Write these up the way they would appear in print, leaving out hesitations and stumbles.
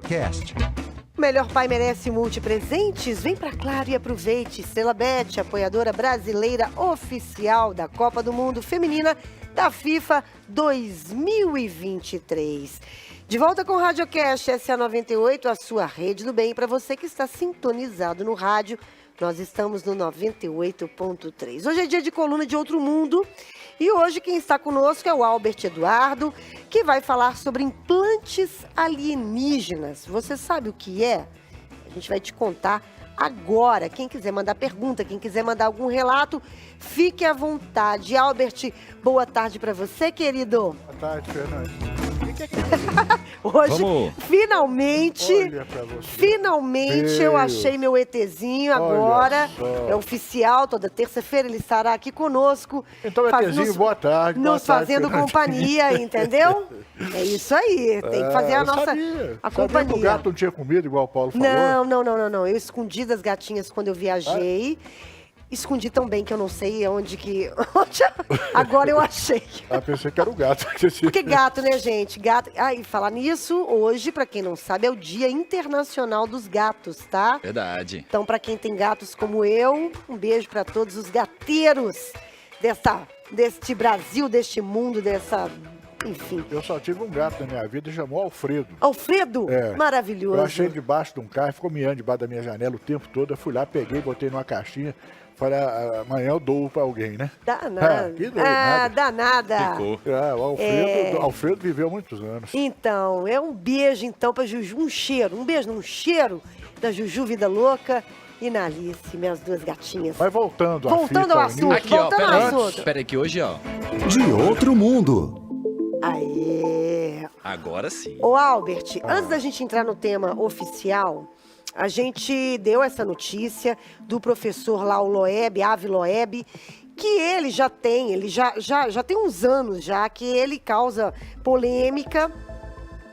Cast. O melhor pai merece multipresentes? Vem pra Claro e aproveite. Estrela Bet, apoiadora brasileira oficial da Copa do Mundo Feminina da FIFA 2023. De volta com o Radiocast, essa é a 98, a sua rede do bem. Para você que está sintonizado no rádio, nós estamos no 98.3. Hoje é dia de coluna de Outro Mundo. E hoje quem está conosco é o Albert Eduardo, que vai falar sobre implantes alienígenas. Você sabe o que é? A gente vai te contar agora. Quem quiser mandar pergunta, quem quiser mandar algum relato, fique à vontade. Albert, boa tarde para você, querido. Boa tarde, Fernando. Hoje, Vamos. finalmente eu achei meu ETzinho agora. É oficial, toda terça-feira ele estará aqui conosco. Então, ETzinho, boa tarde. Nos fazendo companhia, entendeu? É isso aí, tem que fazer a nossa companhia. O gato não tinha comido, igual o Paulo falou? Não. Eu escondi das gatinhas quando eu viajei. Escondi tão bem que eu não sei onde que... Agora eu achei. Pensei que era o gato. Porque gato, né, gente? Gato... E falar nisso, hoje, pra quem não sabe, é o Dia Internacional dos Gatos, tá? Verdade. Então, pra quem tem gatos como eu, um beijo pra todos os gateiros deste Brasil, deste mundo, enfim. Eu só tive um gato na minha vida e chamou Alfredo. Alfredo? É. Maravilhoso. Eu achei debaixo de um carro, ficou miando debaixo da minha janela o tempo todo. Eu fui lá, peguei, botei numa caixinha. Falei, amanhã eu dou pra alguém, né? Danada. Danada. O Alfredo viveu muitos anos. Então, um beijo então pra Juju, um cheiro da Juju Vida Louca e na Alice, minhas duas gatinhas. Mas voltando ao assunto, aqui, voltando ao assunto. Espera aí que hoje, ó. De Outro Mundo. Aê! Agora sim. Ô, Albert, antes da gente entrar no tema oficial, a gente deu essa notícia do professor lá, o Loeb, Avi Loeb, que ele já tem uns anos já que ele causa polêmica,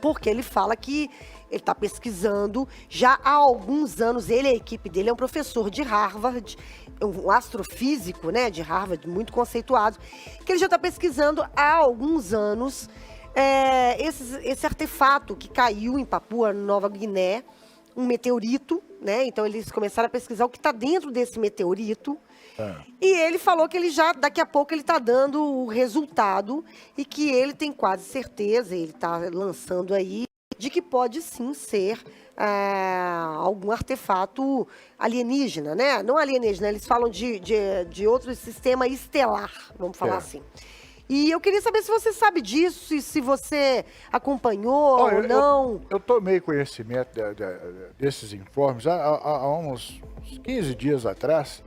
porque ele fala que ele está pesquisando já há alguns anos. Ele, a equipe dele, é um professor de Harvard, um astrofísico, né, de Harvard, muito conceituado, que ele já está pesquisando há alguns anos esse artefato que caiu em Papua Nova Guiné, um meteorito, né? Então eles começaram a pesquisar o que está dentro desse meteorito. E ele falou que daqui a pouco ele está dando o resultado e que ele tem quase certeza, ele está lançando aí, de que pode sim ser algum artefato alienígena, né? Não alienígena, eles falam de outro sistema estelar, vamos falar assim. E eu queria saber se você sabe disso, se você acompanhou ou não. Eu tomei conhecimento desses informes há uns 15 dias atrás.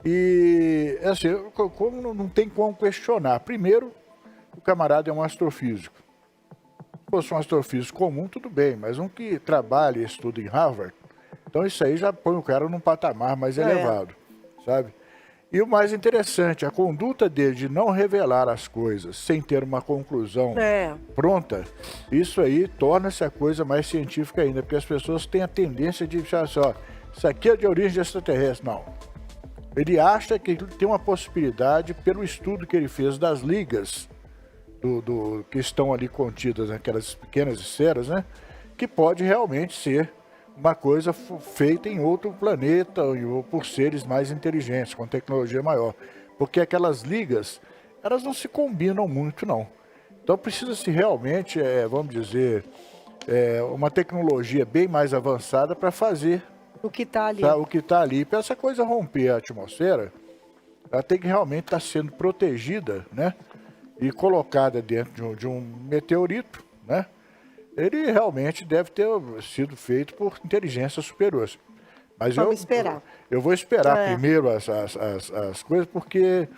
E, assim, como não tem como questionar. Primeiro, o camarada é um astrofísico. Se fosse um astrofísico comum, tudo bem, mas um que trabalha e estuda em Harvard, então isso aí já põe o cara num patamar mais elevado, sabe? E o mais interessante, a conduta dele de não revelar as coisas sem ter uma conclusão pronta, isso aí torna-se a coisa mais científica ainda, porque as pessoas têm a tendência de achar assim, isso aqui é de origem extraterrestre. Não. Ele acha que tem uma possibilidade, pelo estudo que ele fez das ligas que estão ali contidas naquelas pequenas esferas, né, que pode realmente ser uma coisa feita em outro planeta ou por seres mais inteligentes, com tecnologia maior. Porque aquelas ligas, elas não se combinam muito, não. Então precisa-se realmente, vamos dizer, uma tecnologia bem mais avançada para fazer o que está ali. O que está ali. Para essa coisa romper a atmosfera, ela tem que realmente estar sendo protegida, né? E colocada dentro de um meteorito, né? Ele realmente deve ter sido feito por inteligência superior. Mas vamos esperar. Eu vou esperar primeiro as coisas, porque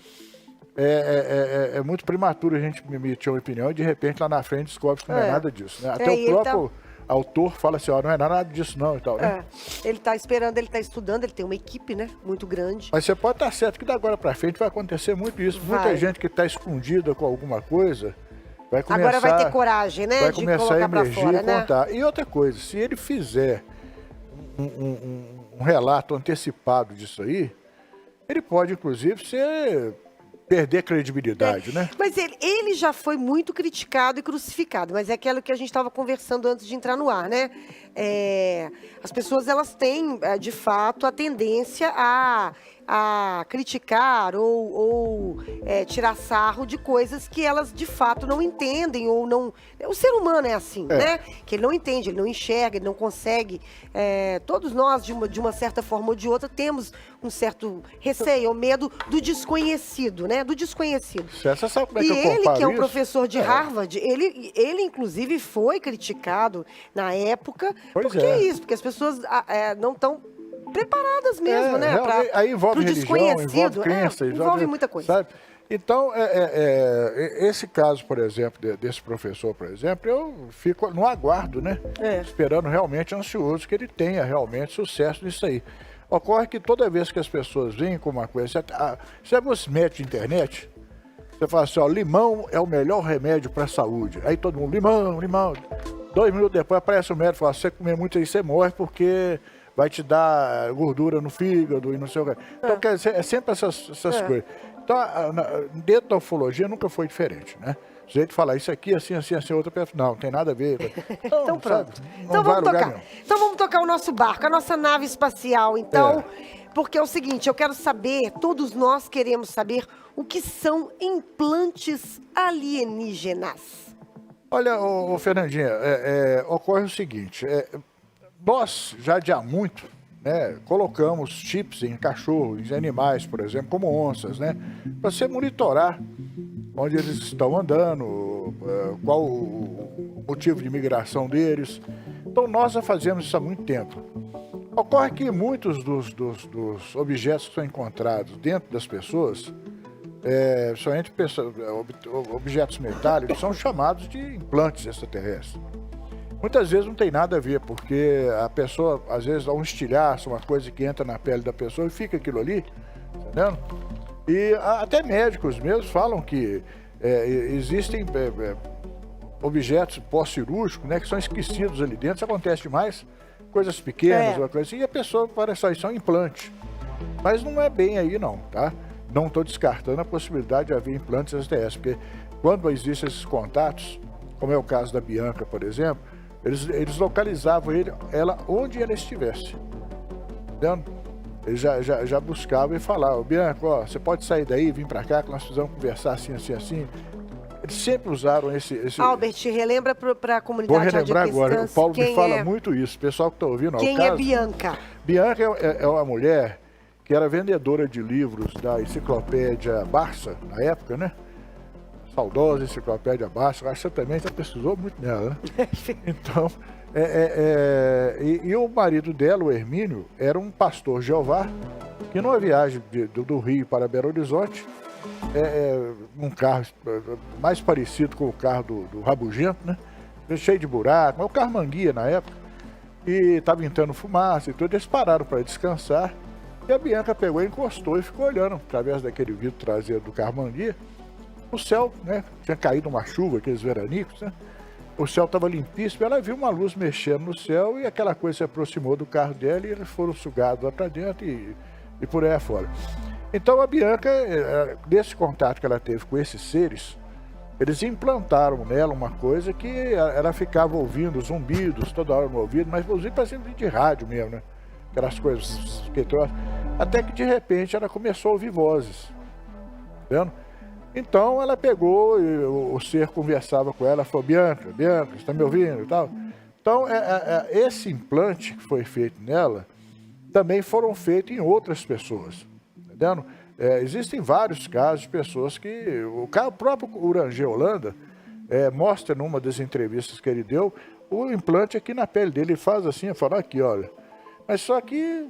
é muito prematuro a gente emitir uma opinião e de repente lá na frente descobre que não é nada disso. Né? Até o próprio autor fala assim, não é nada disso não e tal. Né? Ele está esperando, ele está estudando, ele tem uma equipe, né, muito grande. Mas você pode estar certo que da agora para frente vai acontecer muito isso. Muita gente que está escondida com alguma coisa... Agora vai ter coragem, né? Vai começar a emergir e contar. E outra coisa, se ele fizer um relato antecipado disso aí, ele pode, inclusive, ser perder credibilidade, né? Mas ele já foi muito criticado e crucificado, mas é aquilo que a gente estava conversando antes de entrar no ar, né? As pessoas, elas têm, de fato, a tendência a criticar ou tirar sarro de coisas que elas, de fato, não entendem ou não... O ser humano é assim, né? Que ele não entende, ele não enxerga, ele não consegue. Todos nós, de uma certa forma ou de outra, temos um certo receio ou medo do desconhecido, né? Do desconhecido. Você sabe como é E que eu comparo ele, que é um isso? professor de Harvard, ele inclusive foi criticado na época. Pois Porque é. isso, porque as pessoas não estão preparadas mesmo, né? Realmente, aí envolve pro religião, desconhecido. envolve crença, Envolve muita coisa. Sabe? Então, esse caso, por exemplo, desse professor, por exemplo, eu fico no aguardo, né? Esperando realmente, ansioso que ele tenha realmente sucesso nisso aí. Ocorre que toda vez que as pessoas vêm com uma coisa... Você você mete de internet, você fala assim, ó, limão é o melhor remédio para a saúde. Aí todo mundo, limão, limão. 2 minutos depois aparece o médico e fala, se você comer muito aí, você morre porque vai te dar gordura no fígado e não sei o que. Então, quer dizer, é sempre essas coisas. Então, dentro da ufologia nunca foi diferente, né? O jeito de falar isso aqui, assim, assim, assim, outra pessoa, não tem nada a ver. Então pronto. Sabe? Então vamos tocar. Então vamos tocar o nosso barco, a nossa nave espacial, então. Porque é o seguinte, eu quero saber, todos nós queremos saber o que são implantes alienígenas. Olha, Fernandinha, ocorre o seguinte, nós já há muito, né, colocamos chips em cachorros, em animais, por exemplo, como onças, né, para você monitorar onde eles estão andando, qual o motivo de migração deles. Então nós já fazemos isso há muito tempo. Ocorre que muitos dos objetos que são encontrados dentro das pessoas, somente objetos metálicos, são chamados de implantes extraterrestres. Muitas vezes não tem nada a ver, porque a pessoa, às vezes, dá um estilhaço, uma coisa que entra na pele da pessoa e fica aquilo ali, entendeu? E até médicos mesmos falam que existem objetos pós-cirúrgicos, né, que são esquecidos ali dentro. Isso acontece demais, coisas pequenas, uma coisa assim, e a pessoa parece só isso é um implante. Mas não é bem aí não, tá? Não estou descartando a possibilidade de haver implantes extraterrestres, porque quando existem esses contatos, como é o caso da Bianca, por exemplo, eles localizavam ela onde ela estivesse, entendeu? Eles já buscavam e falavam, Bianca, ó, você pode sair daí, vir para cá, que nós precisamos conversar assim, assim, assim. Eles sempre usaram esse... Albert, relembra para a comunidade. Vou relembrar agora, o Paulo me fala é... muito isso, o pessoal que está ouvindo... Quem é Bianca? Bianca é uma mulher que era vendedora de livros da enciclopédia Barça, na época, né? Saudosa enciclopédia Barça, acho que você também já pesquisou muito nela, né? Então, e o marido dela, o Hermínio, era um pastor Jeová, que numa viagem do Rio para Belo Horizonte, um carro mais parecido com o carro do Rabugento, né? Cheio de buraco, mas o carro manguia na época, e estava entrando fumaça e tudo, eles pararam para descansar, e a Bianca pegou e encostou e ficou olhando, através daquele vidro traseiro do carro manguia, o céu, né? Tinha caído uma chuva, aqueles veranicos, né? O céu estava limpíssimo, ela viu uma luz mexendo no céu e aquela coisa se aproximou do carro dela e eles foram sugados lá para dentro e por aí afora. Então a Bianca, desse contato que ela teve com esses seres, eles implantaram nela uma coisa que ela ficava ouvindo zumbidos toda hora no ouvido, mas ouvindo para sempre de rádio mesmo, né? Aquelas coisas que trouxe. Até que de repente ela começou a ouvir vozes, vendo? Então ela pegou, e o ser conversava com ela, falou, Bianca, você está me ouvindo e tal? Então esse implante que foi feito nela, também foram feitos em outras pessoas, entendeu? Existem vários casos de pessoas que, o próprio Urangê Holanda, mostra numa das entrevistas que ele deu, o implante aqui na pele dele, ele faz assim, fala aqui, olha, mas só que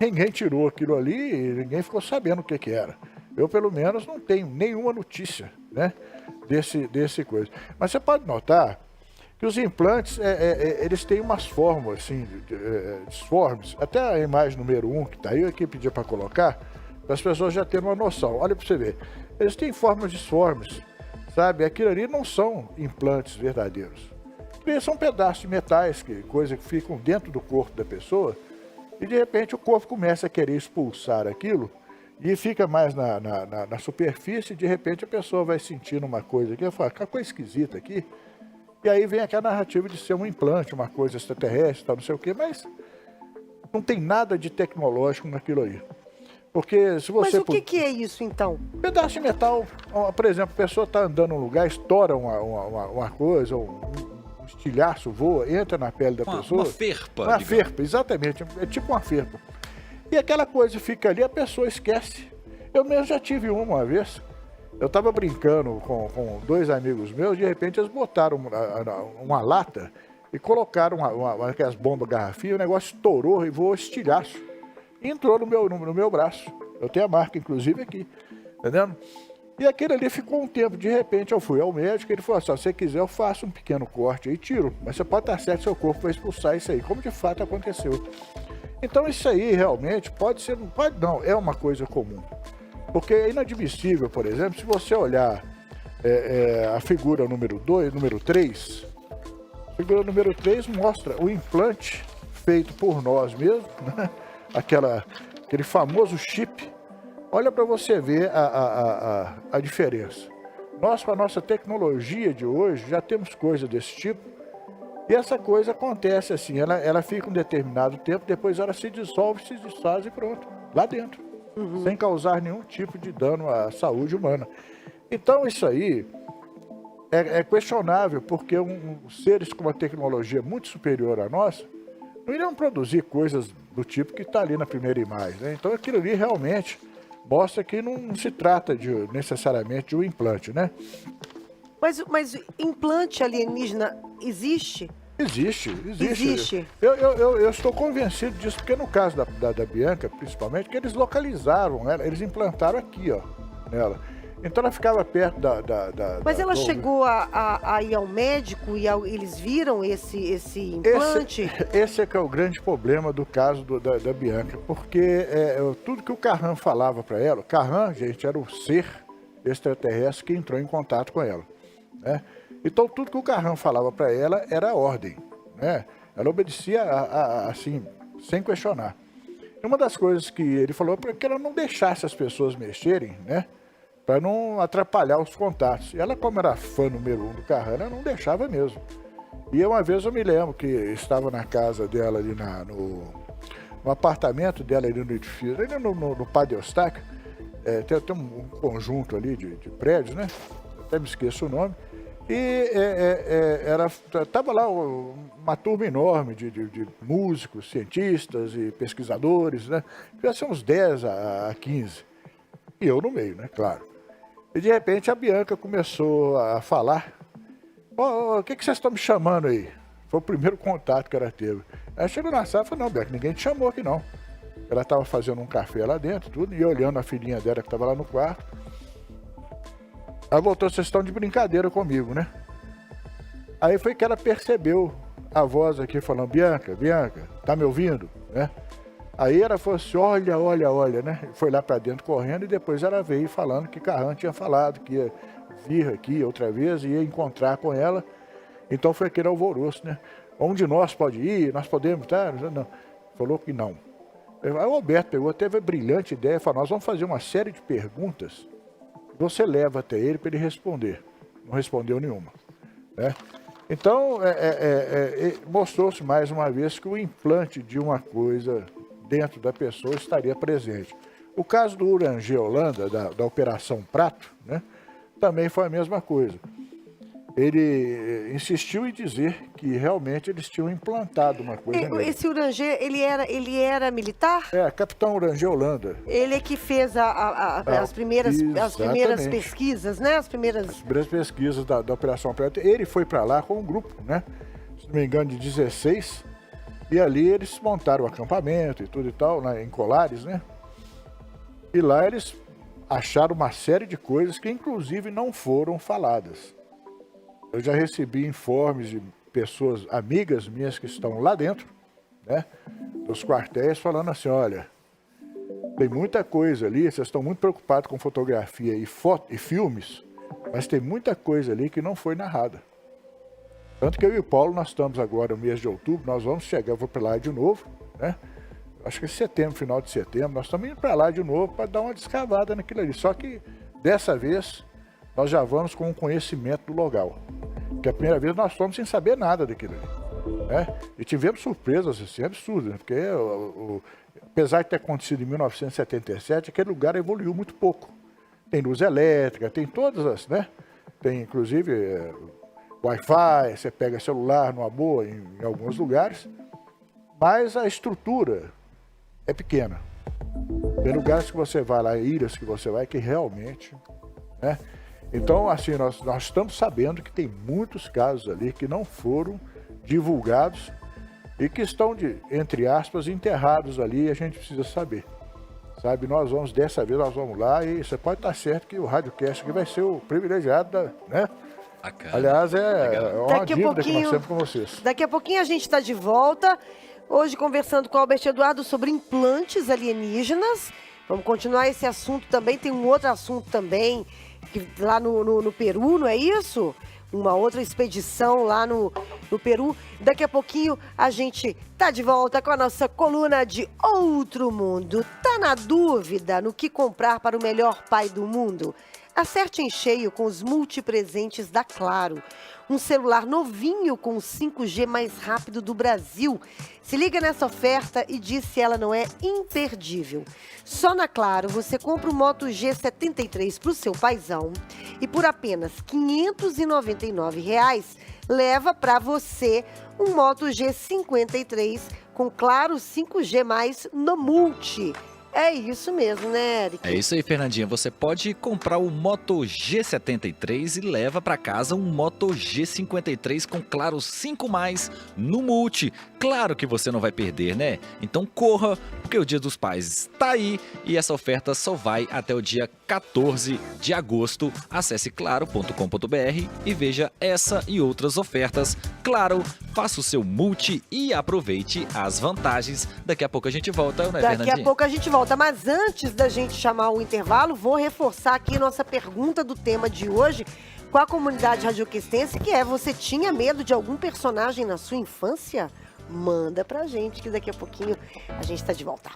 ninguém tirou aquilo ali e ninguém ficou sabendo o que era. Eu, pelo menos, não tenho nenhuma notícia, né, desse coisa. Mas você pode notar que os implantes, eles têm umas formas, assim, disformes. Até a imagem número 1, que está aí, eu aqui pedi para colocar, para as pessoas já terem uma noção. Olha para você ver. Eles têm formas disformes, sabe? Aquilo ali não são implantes verdadeiros. Eles são pedaços de metais, coisa que ficam dentro do corpo da pessoa, e de repente o corpo começa a querer expulsar aquilo, e fica mais na superfície, de repente a pessoa vai sentindo uma coisa aqui, fala, que coisa esquisita aqui, e aí vem aquela narrativa de ser um implante, uma coisa extraterrestre, tal, não sei o quê, mas não tem nada de tecnológico naquilo aí. Porque se você... Mas o que é isso, então? Pedaço de metal, por exemplo, a pessoa está andando num lugar, estoura uma coisa, um estilhaço voa, entra na pele da pessoa. Uma ferpa, Uma digamos. ferpa, exatamente, é tipo uma ferpa. E aquela coisa fica ali, a pessoa esquece. Eu mesmo já tive uma vez, eu estava brincando com dois amigos meus, de repente eles botaram uma lata e colocaram aquelas bombas garrafinhas, o negócio estourou e voou estilhaço. E entrou no meu braço. Eu tenho a marca, inclusive, aqui. Entendendo? E aquele ali ficou um tempo. De repente, eu fui ao médico, ele falou assim, se você quiser, eu faço um pequeno corte aí, tiro. Mas você pode estar certo, seu corpo vai expulsar isso aí, como de fato aconteceu. Então, isso aí, realmente, pode ser... Não, é uma coisa comum. Porque é inadmissível, por exemplo, se você olhar a figura número 3, a figura número 3 mostra o implante feito por nós mesmos, né? Aquele famoso chip. Olha para você ver a diferença. Nós, com a nossa tecnologia de hoje, já temos coisa desse tipo. E essa coisa acontece assim, ela fica um determinado tempo, depois ela se dissolve, se desfaz e pronto, lá dentro. Sem causar nenhum tipo de dano à saúde humana. Então isso aí é questionável, porque seres com uma tecnologia muito superior à nossa, não iriam produzir coisas do tipo que está ali na primeira imagem, né? Então aquilo ali realmente mostra que não se trata necessariamente de um implante, né? Mas implante alienígena existe? Existe. Eu estou convencido disso, porque no caso da Bianca, principalmente, que eles localizaram ela, eles implantaram aqui, ó, nela. Então ela ficava perto Mas ela chegou a ir ao médico e eles viram esse implante? Esse é que é o grande problema do caso da Bianca, porque tudo que o Carran falava para ela, Carran, gente, era o ser extraterrestre que entrou em contato com ela, né? Então tudo que o Carran falava para ela era ordem, né? Ela obedecia assim, sem questionar. E uma das coisas que ele falou é que ela não deixasse as pessoas mexerem, né? Para não atrapalhar os contatos. E ela, como era fã número 1 do Carran, ela não deixava mesmo. E uma vez eu me lembro que estava na casa dela ali no apartamento dela ali no edifício, ali no Padre Eustáquio, tem um conjunto ali de prédios, né? Até me esqueço o nome. E estava lá uma turma enorme de músicos, cientistas e pesquisadores, né? Devia ser uns 10 a 15. E eu no meio, né? Claro. E de repente a Bianca começou a falar. O que vocês estão me chamando aí? Foi o primeiro contato que ela teve. Aí chegou na sala e falou, não, Bianca, ninguém te chamou aqui não. Ela estava fazendo um café lá dentro, tudo, e olhando a filhinha dela que estava lá no quarto. Ela voltou, vocês estão de brincadeira comigo, né? Aí foi que ela percebeu a voz aqui falando, Bianca, tá me ouvindo? Né? Aí ela falou assim, olha, né? Foi lá para dentro correndo e depois ela veio falando que Carran tinha falado que ia vir aqui outra vez e ia encontrar com ela. Então foi aquele alvoroço, né? Um de nós pode ir, nós podemos, tá? Não. Falou que não. Aí o Alberto pegou, teve a brilhante ideia, falou, nós vamos fazer uma série de perguntas, você leva até ele para ele responder. Não respondeu nenhuma, né? Então, mostrou-se mais uma vez que o implante de uma coisa dentro da pessoa estaria presente. O caso do Urangê Holanda, da Operação Prato, né, também foi a mesma coisa. Ele insistiu em dizer que realmente eles tinham implantado uma coisa nele. Esse Urangê, ele era militar? Capitão Urangê Holanda. Ele é que fez as primeiras pesquisas, né? As primeiras pesquisas da Operação Prato. Ele foi para lá com um grupo, né? Se não me engano, de 16. E ali eles montaram o acampamento e tudo e tal, né, em Colares, né? E lá eles acharam uma série de coisas que inclusive não foram faladas. Eu já recebi informes de pessoas, amigas minhas que estão lá dentro, né, dos quartéis, falando assim, olha, tem muita coisa ali, vocês estão muito preocupados com fotografia e filmes, mas tem muita coisa ali que não foi narrada. Tanto que eu e o Paulo, nós estamos agora no mês de outubro, nós vamos chegar, eu vou para lá de novo, né? acho que setembro, final de setembro, nós estamos indo para lá de novo para dar uma descavada naquilo ali. Só que dessa vez nós já vamos com o conhecimento do local. Porque a primeira vez nós fomos sem saber nada daquilo ali. Né? E tivemos surpresas assim, absurdas, né? Porque apesar de ter acontecido em 1977, aquele lugar evoluiu muito pouco. Tem luz elétrica, tem todas as, né? Tem inclusive Wi-Fi, você pega celular numa boa em alguns lugares, mas a estrutura é pequena. Tem lugares que você vai lá, ilhas que você vai, que realmente, né? Então, assim, nós estamos sabendo que tem muitos casos ali que não foram divulgados e que estão, entre aspas, enterrados ali, e a gente precisa saber. Sabe, dessa vez nós vamos lá e você pode estar certo que o RádioCast aqui vai ser o privilegiado, né? Bacana. Aliás, é uma dívida que nós temos com vocês. Daqui a pouquinho a gente está de volta, hoje conversando com o Albert Eduardo sobre implantes alienígenas. Vamos continuar esse assunto também, tem um outro assunto também, lá no Peru, não é isso? Uma outra expedição lá no Peru. Daqui a pouquinho a gente tá de volta com a nossa coluna de Outro Mundo. Tá na dúvida no que comprar para o melhor pai do mundo? Acerte em cheio com os multipresentes da Claro. Um celular novinho com o 5G mais rápido do Brasil. Se liga nessa oferta e diz se ela não é imperdível. Só na Claro você compra o Moto G73 para o seu paizão e por apenas R$ 599 leva para você um Moto G53 com Claro 5G+, no Multi. É isso mesmo, né, Eric? É isso aí, Fernandinha. Você pode comprar o Moto G73 e leva para casa um Moto G53 com Claro 5+, no Multi. Claro que você não vai perder, né? Então corra, porque o Dia dos Pais está aí e essa oferta só vai até o dia 14 de agosto. Acesse claro.com.br e veja essa e outras ofertas. Claro, faça o seu Multi e aproveite as vantagens. Daqui a pouco a gente volta, né, Fernandinha? Daqui a pouco a gente volta, mas antes da gente chamar o intervalo, vou reforçar aqui nossa pergunta do tema de hoje com a comunidade radioquestense, que é: você tinha medo de algum personagem na sua infância? Manda pra gente, que daqui a pouquinho a gente tá de volta.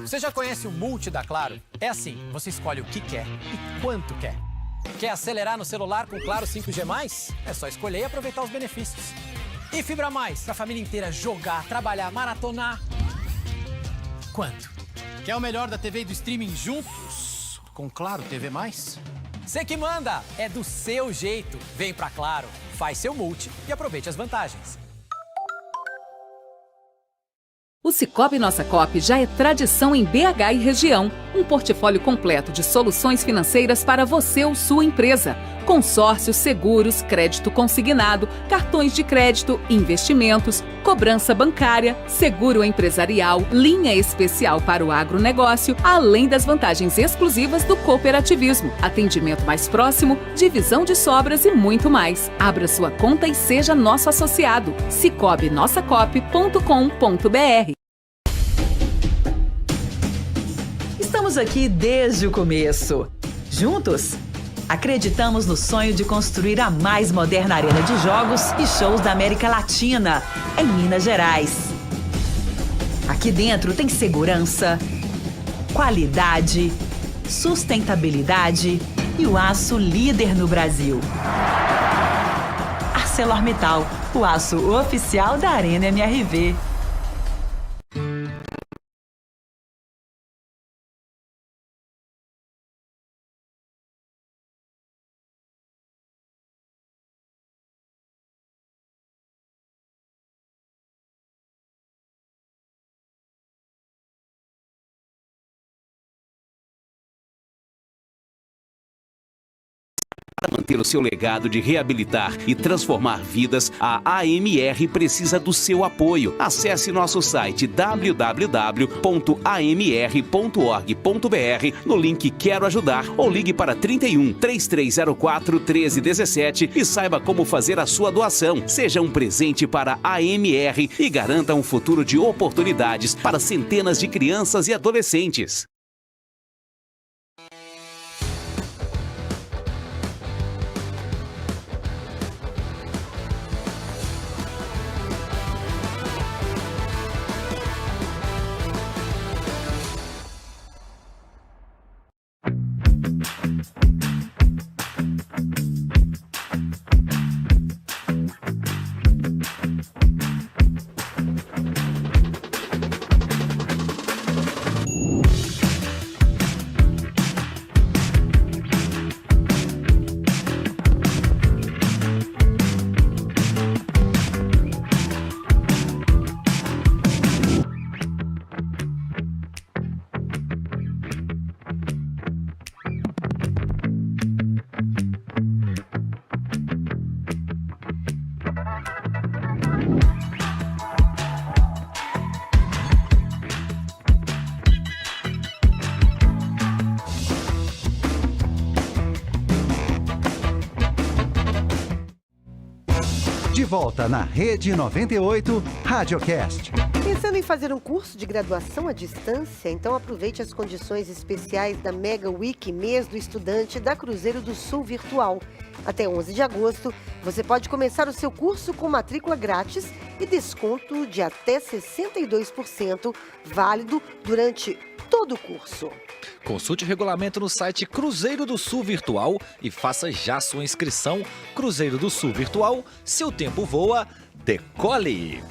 Você já conhece o Multi da Claro? É assim, você escolhe o que quer e quanto quer. Quer acelerar no celular com Claro 5G+? É só escolher e aproveitar os benefícios. E Fibra Mais, pra família inteira jogar, trabalhar, maratonar. Quanto? Quer o melhor da TV e do streaming juntos? Com Claro TV+? Você que manda! É do seu jeito. Vem pra Claro, faz seu Multi e aproveite as vantagens. O Sicoob Nossa Coop já é tradição em BH e região. Um portfólio completo de soluções financeiras para você ou sua empresa. Consórcios, seguros, crédito consignado, cartões de crédito, investimentos, cobrança bancária, seguro empresarial, linha especial para o agronegócio, além das vantagens exclusivas do cooperativismo, atendimento mais próximo, divisão de sobras e muito mais. Abra sua conta e seja nosso associado. sicobnossacop.com.br. Estamos aqui desde o começo. Juntos, acreditamos no sonho de construir a mais moderna arena de jogos e shows da América Latina, em Minas Gerais. Aqui dentro tem segurança, qualidade, sustentabilidade e o aço líder no Brasil. ArcelorMittal, o aço oficial da Arena MRV. Para manter o seu legado de reabilitar e transformar vidas, a AMR precisa do seu apoio. Acesse nosso site www.amr.org.br no link Quero Ajudar ou ligue para 31 3304 1317 e saiba como fazer a sua doação. Seja um presente para a AMR e garanta um futuro de oportunidades para centenas de crianças e adolescentes. volta na Rede 98 Radiocast. Pensando em fazer um curso de graduação à distância? Então aproveite as condições especiais da Mega Week Mês do Estudante da Cruzeiro do Sul Virtual. Até 11 de agosto, você pode começar o seu curso com matrícula grátis e desconto de até 62%, válido durante todo o curso. Consulte o regulamento no site Cruzeiro do Sul Virtual e faça já sua inscrição. Cruzeiro do Sul Virtual, seu tempo voa, decole!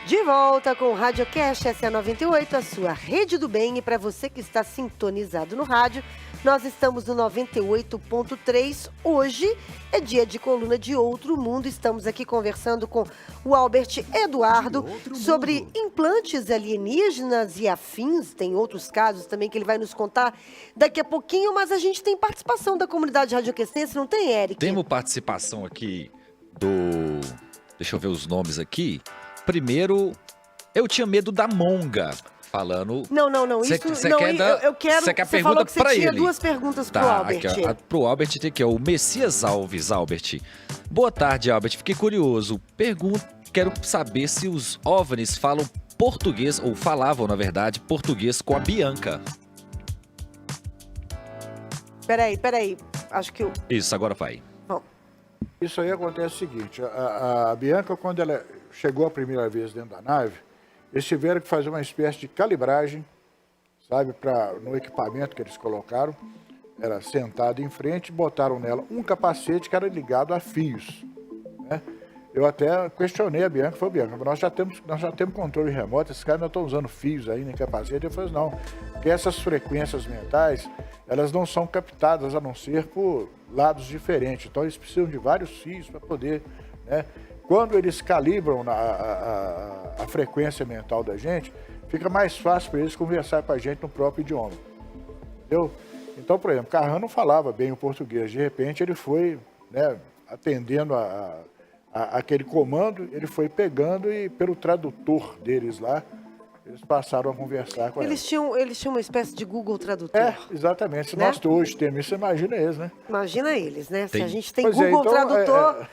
De volta com o Radiocast, essa é a 98, a sua rede do bem. E para você que está sintonizado no rádio, nós estamos no 98.3. Hoje é dia de coluna de Outro Mundo. Estamos aqui conversando com o Albert Eduardo sobre implantes alienígenas e afins. Tem outros casos também que ele vai nos contar daqui a pouquinho, mas a gente tem participação da comunidade radioquestense, não tem, Eric? Temos participação aqui do... Deixa eu ver os nomes aqui. Primeiro, eu tinha medo da Monga, falando... Não. Cê Isso não, quer eu quero... Você quer Você pergunta falou que você pra tinha ele. duas perguntas pro Tá, Albert. aqui, ó, pro Albert tem aqui, ó, o Messias Alves, Albert. Boa tarde, Albert. Fiquei curioso. Quero saber se os OVNIs falam português, ou falavam, na verdade, português com a Bianca. Peraí. Acho que Isso, agora vai. Bom, Isso aí acontece o seguinte, a Bianca, quando ela chegou a primeira vez dentro da nave, eles tiveram que fazer uma espécie de calibragem, sabe, no equipamento que eles colocaram, era sentado em frente, botaram nela um capacete que era ligado a fios, né? Eu até questionei a Bianca, falei, Bianca, nós já temos controle remoto, esses caras não estão usando fios aí, nem capacete. Eu falei, não, porque essas frequências mentais, elas não são captadas a não ser por lados diferentes, então eles precisam de vários fios para poder, né? Quando eles calibram a frequência mental da gente, fica mais fácil para eles conversar com a gente no próprio idioma, entendeu? Então, por exemplo, Carran não falava bem o português, de repente ele foi, né, atendendo aquele comando, ele foi pegando e pelo tradutor deles lá, eles passaram a conversar com eles tinham uma espécie de Google Tradutor. É, exatamente. Se né? nós hoje temos isso, imagina eles, né? Imagina eles, né? Se Tem. a gente tem Pois é, Google então, Tradutor...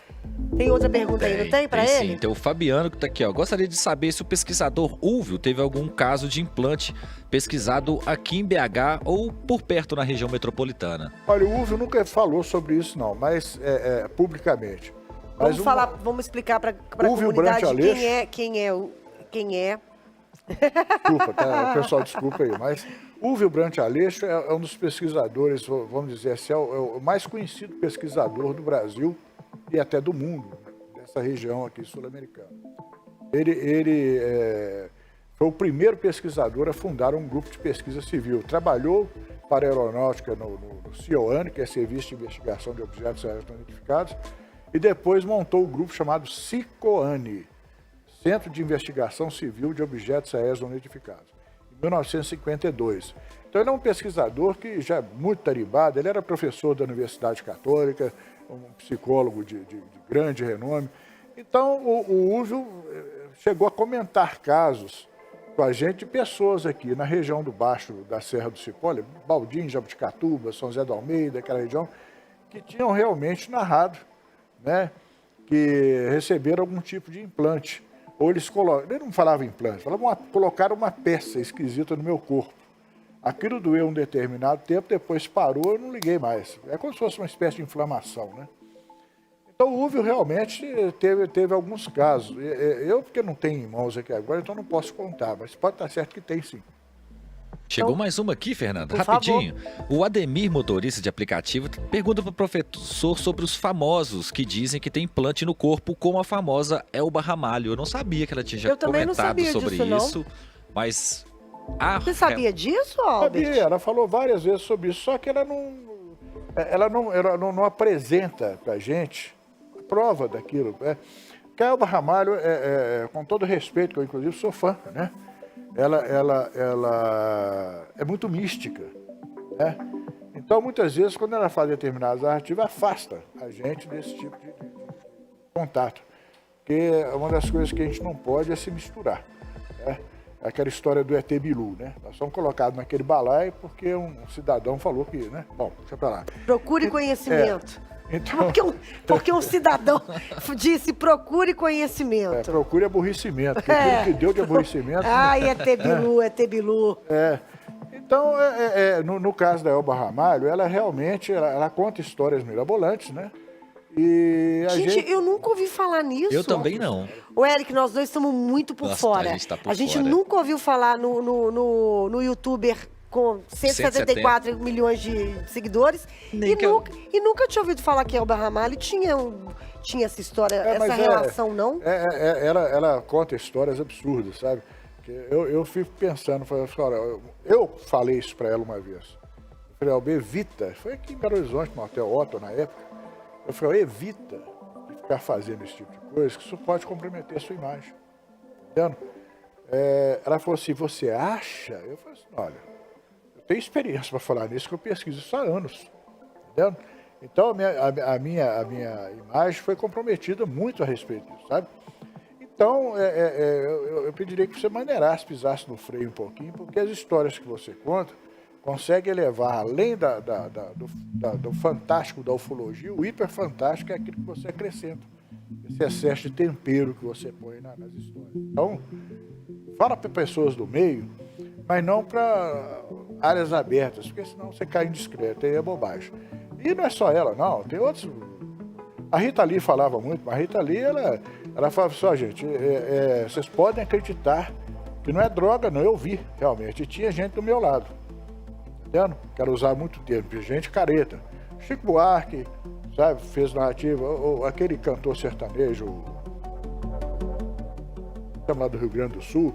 Tem outra pergunta aí, não tem pra ele? Sim, tem o Fabiano que tá aqui, ó. Gostaria de saber se o pesquisador Ulvio teve algum caso de implante pesquisado aqui em BH ou por perto na região metropolitana. Olha, o Ulvio nunca falou sobre isso, não, mas publicamente. Mas Vamos explicar para a Ulvio comunidade Brant Aleixo. quem é. Desculpa, tá? O pessoal desculpa aí, mas Ulvio Brant Aleixo é um dos pesquisadores, vamos dizer assim, é o mais conhecido pesquisador do Brasil e até do mundo, dessa região aqui sul-americana. Ele foi o primeiro pesquisador a fundar um grupo de pesquisa civil. Trabalhou para a aeronáutica no CIOAN, que é Serviço de Investigação de Objetos Aéreos Não Identificados, e depois montou o grupo chamado CICOANI, Centro de Investigação Civil de Objetos Aéreos Não Identificados, em 1952. Então ele é um pesquisador que já é muito tarimbado, ele era professor da Universidade Católica, um psicólogo de grande renome. Então o Ulvio chegou a comentar casos com a gente de pessoas aqui na região do Baixo da Serra do Cipó, Baldim, Jabuticatuba, São José do Almeida, aquela região, que tinham realmente narrado, né, que receberam algum tipo de implante. Ou eles não falavam implante, colocaram uma peça esquisita no meu corpo. Aquilo doeu um determinado tempo, depois parou, eu não liguei mais. É como se fosse uma espécie de inflamação, né? Então o Ulvio realmente teve alguns casos. Eu, porque não tenho irmãos aqui agora, então não posso contar, mas pode estar certo que tem sim. Chegou Então, mais uma aqui, Fernando, por rapidinho. O Ademir, motorista de aplicativo, pergunta para o professor sobre os famosos que dizem que tem implante no corpo, como a famosa Elba Ramalho. Eu não sabia que ela tinha já comentado sobre isso, mas... Você sabia disso, Albert? Sabia, ela falou várias vezes sobre isso, só que ela não apresenta pra gente a prova daquilo. Porque a Elba Ramalho, com todo respeito, que eu inclusive sou fã, né? Ela é muito mística, né? Então, muitas vezes, quando ela faz determinadas narrativas, afasta a gente desse tipo de contato. Porque uma das coisas que a gente não pode é se misturar, né? Aquela história do ET Bilu, né? Nós somos colocados naquele balaio porque um cidadão falou que, né? Bom, deixa pra lá. Procure conhecimento. Então, Porque um cidadão disse procure conhecimento. procure aborrecimento, porque aquilo que deu de aborrecimento... Ai, é Tebilu, é Tebilu. Então, no caso da Elba Ramalho, ela realmente ela conta histórias mirabolantes, né? E a Gente, eu nunca ouvi falar nisso. Eu também não. O Eric, nós dois estamos muito por Nossa, fora. a gente tá por A gente fora. nunca ouviu falar no youtuber com 174 milhões de seguidores Nem que e nunca tinha ouvido falar que a Elba Ramalho tinha essa história, mas essa relação, não? ela conta histórias absurdas, sabe? Que eu fico pensando, olha, eu falei isso pra ela uma vez. Eu falei, Elba, evita. Foi aqui em Belo Horizonte, no Hotel Otto, na época. Eu falei, evita de ficar fazendo esse tipo de coisa, que isso pode comprometer a sua imagem. Entendendo? Ela falou assim, você acha? Eu falei assim, olha, eu tenho experiência para falar nisso, que eu pesquiso isso há anos. Entendendo? Então, a minha imagem foi comprometida muito a respeito disso, sabe? Então, eu pediria que você maneirasse, pisasse no freio um pouquinho, porque as histórias que você conta conseguem elevar, além do fantástico da ufologia, o hiperfantástico é aquilo que você acrescenta. Esse excesso de tempero que você põe nas histórias. Então, fala para pessoas do meio, mas não para áreas abertas, porque senão você cai indiscreto, aí é bobagem. E não é só ela, não, tem outros... A Rita Lee falava muito, mas a Rita Lee, ela falava assim, gente, vocês podem acreditar que não é droga, não, eu vi, realmente, e tinha gente do meu lado, entendendo? Quero usar muito tempo, gente careta. Chico Buarque, sabe, fez narrativa, ou aquele cantor sertanejo, chamado do Rio Grande do Sul,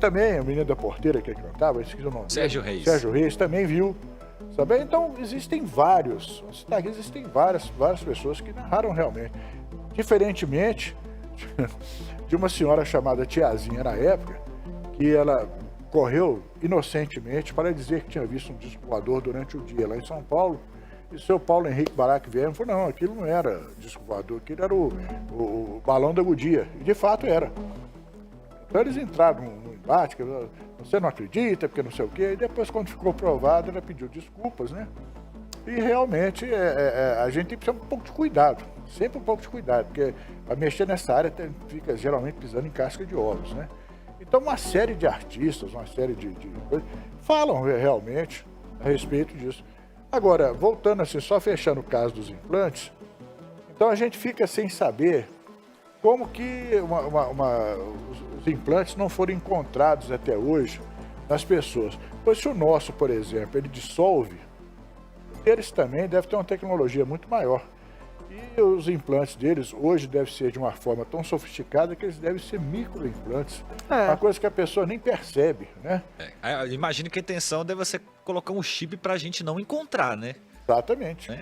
também a menina da porteira que cantava, esqueci o nome. Sérgio Reis. Sérgio Reis também viu. Sabe? Então, existem várias pessoas que narraram realmente. Diferentemente de uma senhora chamada Tiazinha na época, que ela correu inocentemente para dizer que tinha visto um disco voador durante o dia lá em São Paulo, e o seu Paulo Henrique Barack Vieira falou, não, aquilo não era disco voador, aquilo era o balão da Goodyear, e de fato era. Então eles entraram no embate, que você não acredita, porque não sei o quê, e depois quando ficou provado, ela pediu desculpas, né? E realmente a gente tem que ter um pouco de cuidado, sempre um pouco de cuidado, porque para mexer nessa área fica geralmente pisando em casca de ovos, né? Então uma série de artistas, uma série de coisas, falam realmente a respeito disso. Agora, voltando assim, só fechando o caso dos implantes, então a gente fica sem saber como que os implantes não foram encontrados até hoje nas pessoas. Pois se o nosso, por exemplo, ele dissolve, eles também devem ter uma tecnologia muito maior. E os implantes deles hoje devem ser de uma forma tão sofisticada que eles devem ser microimplantes. Uma coisa que a pessoa nem percebe, né? Imagino que a intenção deve ser colocar um chip pra gente não encontrar, né? Exatamente.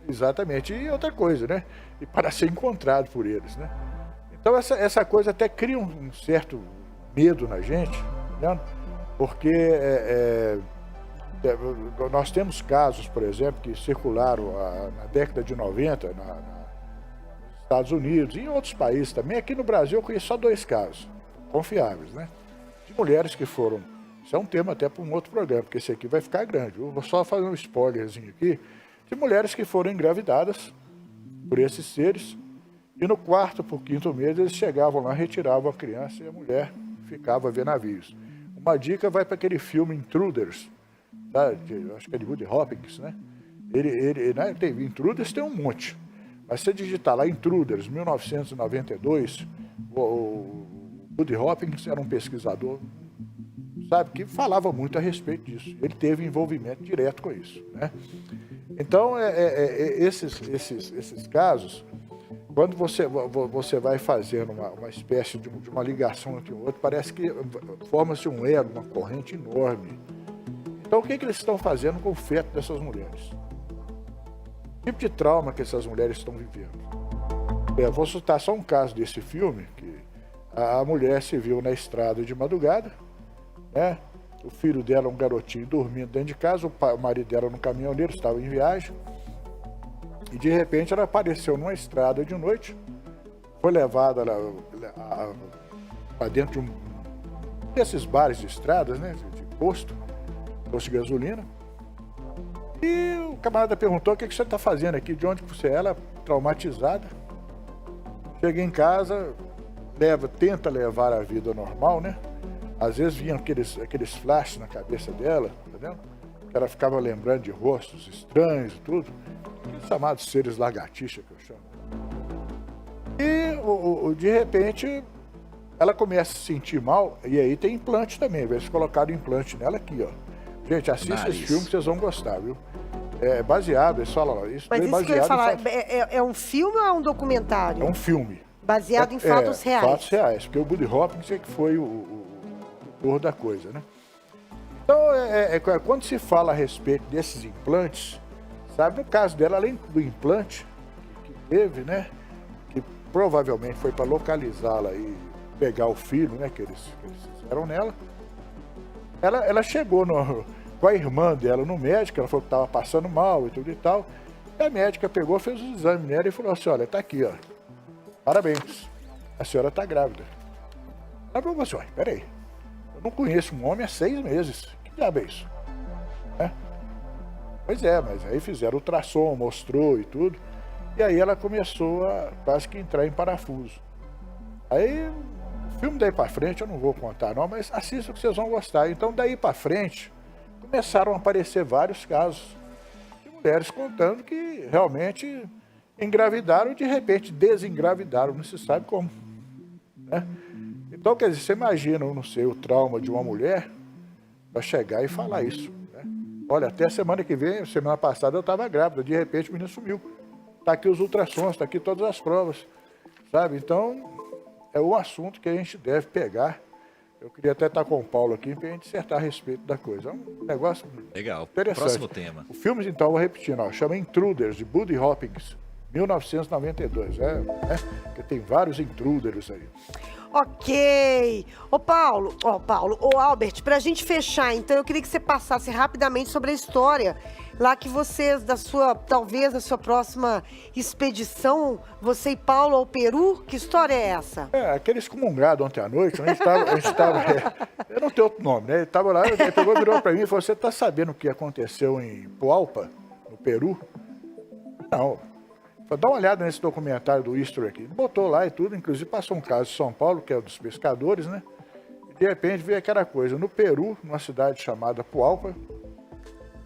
Exatamente. E outra coisa, né? E para ser encontrado por eles, né? Então essa coisa até cria um certo medo na gente, né? Porque nós temos casos, por exemplo, que circularam na década de 90 nos Estados Unidos e em outros países também. Aqui no Brasil eu conheço só 2 casos confiáveis, né? De mulheres que foram... Isso é um tema até para um outro programa, porque esse aqui vai ficar grande. Eu vou só fazer um spoilerzinho aqui. De mulheres que foram engravidadas por esses seres e no 4º por 5º mês eles chegavam lá, retiravam a criança e a mulher ficava a ver navios. Uma dica vai para aquele filme Intruders, tá? Acho que é de Woody Hopkins, né? Né? Intruders tem um monte. Mas se você digitar lá Intruders, 1992, o Woody Hopkins era um pesquisador, sabe, que falava muito a respeito disso. Ele teve envolvimento direto com isso, né? Então, esses casos, quando você vai fazendo uma espécie de uma ligação entre o outro, parece que forma-se um elo, uma corrente enorme. Então, o que eles estão fazendo com o feto dessas mulheres? Que tipo de trauma que essas mulheres estão vivendo? Vou citar só um caso desse filme, que a mulher se viu na estrada de madrugada, né? O filho dela, um garotinho, dormindo dentro de casa, o marido dela no caminhoneiro, estava em viagem, e de repente ela apareceu numa estrada de noite, foi levada para dentro de um desses bares de estradas, né? De posto de gasolina, E o camarada perguntou: o que você está fazendo aqui? De onde você é? Ela, traumatizada. Chega em casa, tenta levar a vida normal, né? Às vezes vinham aqueles flashes na cabeça dela, tá vendo? Ela ficava lembrando de rostos estranhos e tudo. Aqueles chamados seres lagartixa, que eu chamo. E, de repente, ela começa a se sentir mal, e aí tem implante também. Eles colocaram implante nela aqui, ó. Gente, assista esse filme que vocês vão gostar, viu? É baseado, eles falam, isso Mas é isso baseado que eu ia falar, em fatos... é um filme ou é um documentário? É um filme. Baseado em fatos reais. Fatos reais, porque o Buddy Hopkins é que foi o autor da coisa, né? Então, quando se fala a respeito desses implantes, sabe, no caso dela, além do implante que teve, né, que provavelmente foi para localizá-la e pegar o filho, né, que eles fizeram nela, ela chegou com a irmã dela no médico, ela falou que estava passando mal e tudo e tal, e a médica pegou, fez os exames nela e falou assim: olha, tá aqui, ó, parabéns, a senhora tá grávida. Ela falou assim: olha, peraí, eu não conheço um homem há 6 meses. Que diabo é isso? Pois é, mas aí fizeram ultrassom, mostrou e tudo. E aí ela começou a quase que entrar em parafuso. Aí, o filme daí pra frente, eu não vou contar não, mas assistam que vocês vão gostar. Então daí pra frente, começaram a aparecer vários casos de mulheres contando que realmente engravidaram e de repente desengravidaram, não se sabe como, né? Então, quer dizer, você imagina, eu não sei, o trauma de uma mulher para chegar e falar isso, né? Olha, até semana que vem, semana passada eu estava grávida, de repente o menino sumiu. Está aqui os ultrassons, está aqui todas as provas, sabe? Então, é um assunto que a gente deve pegar. Eu queria até estar com o Paulo aqui para a gente dissertar a respeito da coisa. É um negócio Legal. interessante. Próximo tema. O filme, então, eu vou repetindo, ó, chama Intruders, de Buddy Hopkins, 1992. Porque tem vários intruders aí. Ok. Ô Albert, pra gente fechar, então, eu queria que você passasse rapidamente sobre a história lá que vocês, talvez da sua próxima expedição, você e Paulo ao Peru, que história é essa? Aquele excomungado ontem à noite, a gente tava eu não tenho outro nome, né? Ele tava lá, ele pegou, virou pra mim e falou: você tá sabendo o que aconteceu em Pualpa, no Peru? Não. Dá uma olhada nesse documentário do History aqui. Botou lá e tudo, inclusive passou um caso de São Paulo, que é o dos pescadores, né? E de repente veio aquela coisa. No Peru, numa cidade chamada Pualpa,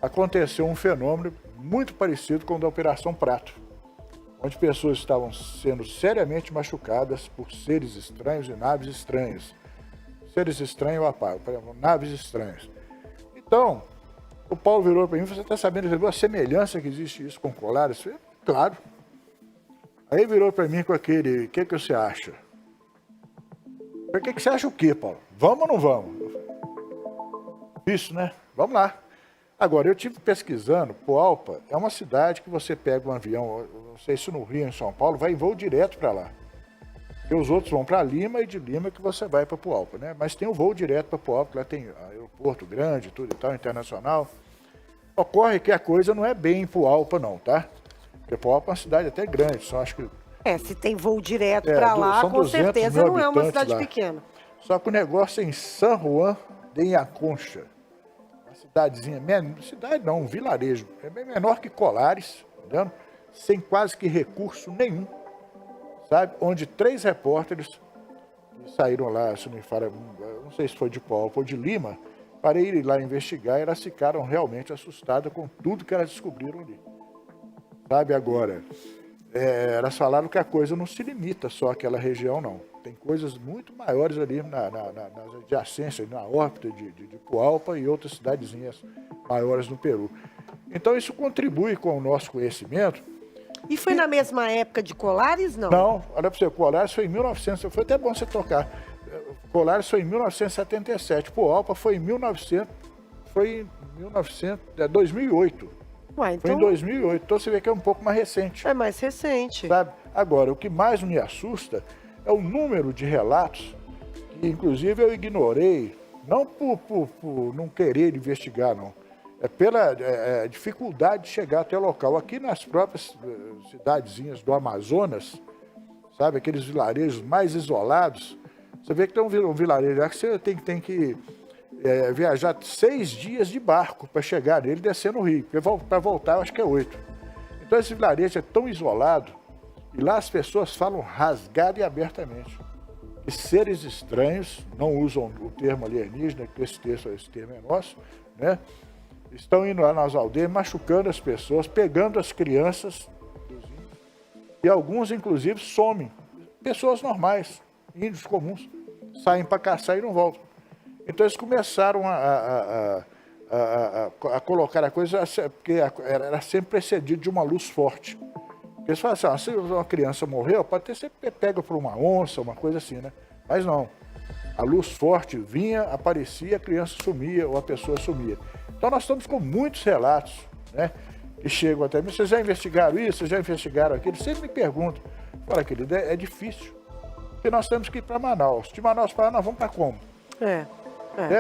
aconteceu um fenômeno muito parecido com o da Operação Prato, onde pessoas estavam sendo seriamente machucadas por seres estranhos e naves estranhas. Seres estranhos eu apago, naves estranhas. Então, o Paulo virou para mim e falou: você está sabendo a semelhança que existe isso com colares? Eu falei: claro. Aí virou para mim com aquele: o que você acha? O que você acha o quê, Paulo? Vamos ou não vamos? Isso, né? Vamos lá. Agora, eu estive pesquisando, Pualpa é uma cidade que você pega um avião, não sei se no Rio ou em São Paulo, vai em voo direto para lá. Porque os outros vão para Lima e de Lima que você vai para Pualpa, né? Mas tem o voo direto para Pualpa, lá tem aeroporto grande, tudo e tal, internacional. Ocorre que a coisa não é bem em Pualpa não, tá? Porque Pualpa é uma cidade até grande, só acho que... se tem voo direto para lá, com certeza não é uma cidade pequena. Só que o negócio é em San Juan de Yaconcha. Uma cidadezinha, cidade não, um vilarejo. É bem menor que Colares, entendeu? Sem quase que recurso nenhum, sabe? Onde 3 repórteres que saíram lá, se não me fala, não sei se foi de Pualpa ou de Lima, para ir lá investigar, e elas ficaram realmente assustadas com tudo que elas descobriram ali. Sabe, agora, elas falaram que a coisa não se limita só àquela região, não. Tem coisas muito maiores ali nas adjacências, na órbita de Pualpa e outras cidadezinhas maiores no Peru. Então, isso contribui com o nosso conhecimento. E foi na mesma época de Colares, não? Não, olha para você, Colares foi em 1900, foi até bom você tocar. Colares foi em 1977, Pualpa foi em 2008. Ué, então... Foi em 2008, então você vê que é um pouco mais recente. É mais recente. Sabe? Agora, o que mais me assusta é o número de relatos que, inclusive, eu ignorei, não por não querer investigar, não. É pela dificuldade de chegar até o local. Aqui nas próprias cidadezinhas do Amazonas, sabe, aqueles vilarejos mais isolados, você vê que tem um vilarejo lá que você tem que viajar 6 dias de barco para chegar nele e descer no rio. Porque para voltar, eu acho que é 8. Então, esse vilarejo é tão isolado, e lá as pessoas falam rasgado e abertamente. E seres estranhos, não usam o termo alienígena, que esse termo é nosso, né? Estão indo lá nas aldeias, machucando as pessoas, pegando as crianças, e alguns, inclusive, somem. Pessoas normais, índios comuns, saem para caçar e não voltam. Então, eles começaram a colocar a coisa, porque era sempre precedido de uma luz forte. Eles falam assim, se uma criança morreu, pode ter sido pega por uma onça, uma coisa assim, né? Mas não. A luz forte vinha, aparecia, a criança sumia ou a pessoa sumia. Então nós estamos com muitos relatos, né? Que chegam até mim, vocês já investigaram isso, vocês já investigaram aquilo? Sempre me perguntam. Fala, querido, é difícil. Porque nós temos que ir para Manaus. De Manaus para lá, nós vamos para como?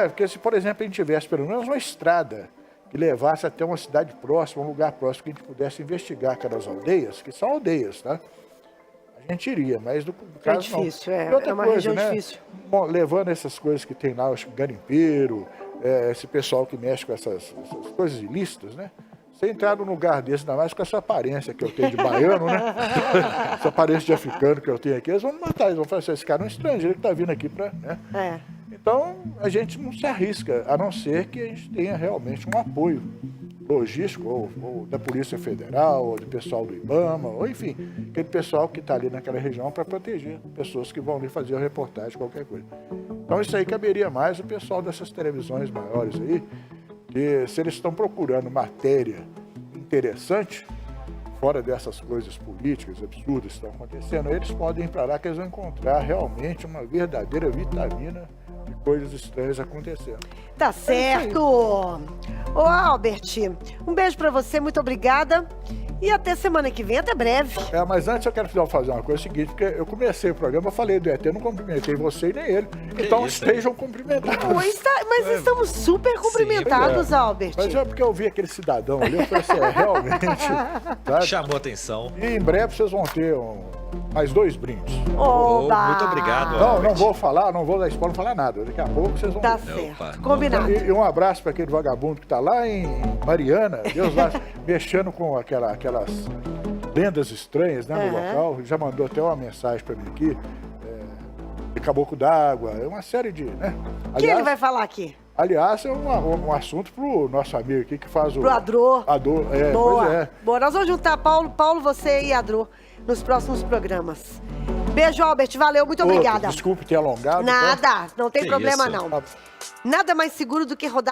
Porque se, por exemplo, a gente tivesse pelo menos uma estrada que levasse até uma cidade próxima, um lugar próximo, que a gente pudesse investigar aquelas aldeias, que são aldeias, tá? A gente iria, mas no caso difícil, não. é uma região difícil. Bom, levando essas coisas que tem lá, acho que garimpeiro, esse pessoal que mexe com essas coisas ilícitas, né? Você entrar num lugar desse, ainda mais com essa aparência que eu tenho de baiano, né? Essa aparência de africano que eu tenho aqui, eles vão me matar, eles vão falar assim, esse cara é um estrangeiro que está vindo aqui para... Né? Então, a gente não se arrisca, a não ser que a gente tenha realmente um apoio logístico, ou da Polícia Federal, ou do pessoal do IBAMA, ou enfim, aquele pessoal que está ali naquela região para proteger pessoas que vão ali fazer a reportagem, qualquer coisa. Então, isso aí caberia mais o pessoal dessas televisões maiores aí, que se eles estão procurando matéria interessante, fora dessas coisas políticas absurdas que estão acontecendo, eles podem ir para lá que eles vão encontrar realmente uma verdadeira vitamina de coisas estranhas acontecendo. Tá certo! Ô, Albert, um beijo pra você, muito obrigada. E até semana que vem, até breve. Mas antes eu quero fazer uma coisa seguinte, porque eu comecei o programa, eu falei do ET, eu não cumprimentei você e nem ele. Então estejam cumprimentados. Mas estamos super cumprimentados, Albert. Mas é porque eu vi aquele cidadão ali, eu falei assim, realmente... Sabe? Chamou atenção. E em breve vocês vão ter mais 2 brindes. Muito obrigado, Albert. Não vou falar, não vou dar spoiler, não falar nada. Daqui a pouco vocês vão Tá ver. certo, combinado. E um abraço para aquele vagabundo que tá lá em Mariana, Deus lá, mexendo com aquelas lendas estranhas, né, no local. Já mandou até uma mensagem para mim aqui, de caboclo d'água, uma série de, né? O que ele vai falar aqui? Aliás, é um assunto pro nosso amigo aqui que faz o... Pro Adro. Adro, Boa. Pois é. Boa, nós vamos juntar Paulo, você e Adro nos próximos programas. Beijo, Albert, valeu, muito obrigada. Desculpe ter alongado. Nada, não tem Que problema isso? não. Nada mais seguro do que rodar